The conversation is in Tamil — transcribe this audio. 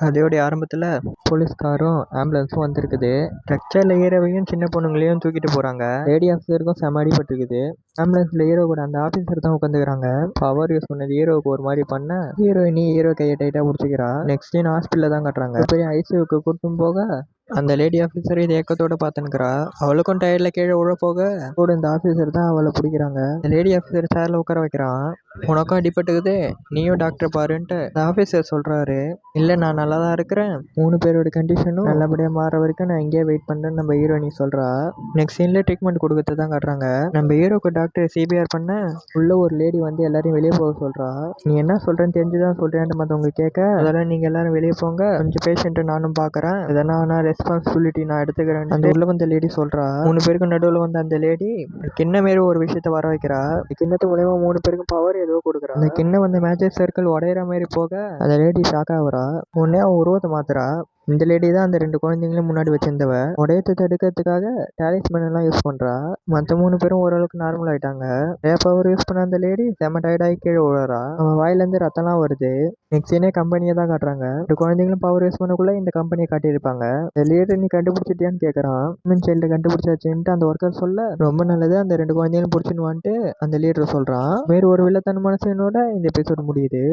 கதையோடைய ஆரம்பத்தில் போலீஸ்காரும் ஆம்புலன்ஸும் வந்திருக்குது. ஸ்ட்ரக்சரில் ஹீரோவையும் சின்ன பொண்ணுங்களையும் தூக்கிட்டு போகிறாங்க. லேடி ஆஃபீஸருக்கும் செம அடிபட்டிருக்குது. ஆம்புலன்ஸில் ஹீரோ கூட அந்த ஆஃபீஸர் தான் உட்காந்துக்கிறாங்க. பவர் யூஸ் பண்ணது ஹீரோவுக்கு ஒரு மாதிரி பண்ண ஹீரோயினி ஹீரோ கையை டைட்டாக பிடிச்சிக்கிறா. நெக்ஸ்ட் சீன் ஹாஸ்பிட்டலில் தான் காட்டுறாங்க. போய் ஐசியூக்கு கூட்டும் போக அந்த லேடி ஆஃபீஸர் இதை ஏக்கத்தோட பார்த்துன்னுக்கிறா. அவளுக்கும் டயர்ல கீழே உழ போக கூட இந்த ஆஃபீஸர் தான் அவளை பிடிக்கிறாங்க. இந்த லேடி ஆஃபீஸர் சேர்ல உட்கார வைக்கிறான். உனக்கும் அடிபட்டுக்குது, நீயும் டாக்டர் பாருன்ட்டு இந்த ஆஃபீஸர் சொல்றாரு. இல்லை, நான் நல்லா தான் இருக்கிறேன். 3 பேரோட கண்டிஷனும் நல்லபடியாக மாற வரைக்கும் நான் இங்கேயே வெயிட் பண்ணுறேன்னு நம்ம ஹீரோயினி சொல்கிறா. நெக்ஸ்ட் சீனில் ட்ரீட்மெண்ட் கொடுக்கறது தான் காட்டுறாங்க. நம்ம ஹீரோக்கு டாக்டர் சிபிஆர் பண்ண உள்ள ஒரு லேடி வந்து எல்லாரையும் வெளியே போக சொல்கிறா. நீ என்ன சொல்கிறேன்னு தெரிஞ்சுதான் சொல்கிறேன்ட்டு மற்றவங்க கேட்க, அதெல்லாம் நீங்கள் எல்லாரும் வெளியே போங்க, கொஞ்சம் பேஷண்ட்டை நானும் பார்க்குறேன், இதெல்லாம் நான் ரெஸ்பான்சிபிலிட்டி நான் எடுத்துக்கிறேன் அந்த உள்ள வந்த லேடி சொல்கிறா. 3 பேருக்கு நடுவில் வந்த அந்த லேடி கிண்ண மாரி ஒரு விஷயத்த வர வைக்கிறா. கிண்ணத்து மூலயமா 3 பேருக்கும் பவர் ஏதோ கொடுக்குறா. அந்த கிண்ணம் வந்து மேஜிக் சர்க்கிள் உடையிற மாதிரி போக அந்த லேடி ஷாக் ஆகுறா. உடனே அவன் உருவத்தை மாத்துறா. இந்த லேடி தான் அந்த 2 குழந்தைங்களையும் முன்னாடி வச்சிருந்தவ. உடையத்தை தடுக்கிறதுக்காக டாலிஸ்மேன் எல்லாம் யூஸ் பண்றா. மற்ற 3 பேரும் ஓரளவுக்கு நார்மல் ஆயிட்டாங்க. பவர் யூஸ் பண்ண அந்த லேடி செம டயர்டாகி கீழே விழுறா. அவன் வாயிலேருந்து ரத்தம்லாம் வருது. நெக்ஸ்ட் சீனே கம்பெனியை தான் காட்டுறாங்க. 2 குழந்தைங்களும் பவர் யூஸ் பண்ணக்குள்ள இந்த கம்பெனியை காட்டியிருப்பாங்க. இந்த லீடர் நீ கண்டுபிடிச்சிட்டியான்னு கேட்கறான். சைல்டு கண்டுபிடிச்சாச்சுன்ட்டு அந்த ஒர்க்கர் சொல்ல, ரொம்ப நல்லது, அந்த 2 குழந்தைகளும் பிடிச்சின்னு அந்த லீடர் சொல்றான். வேறு ஒரு வில்லத்தனமான சீனோட இந்த எபிசோட் முடியுது.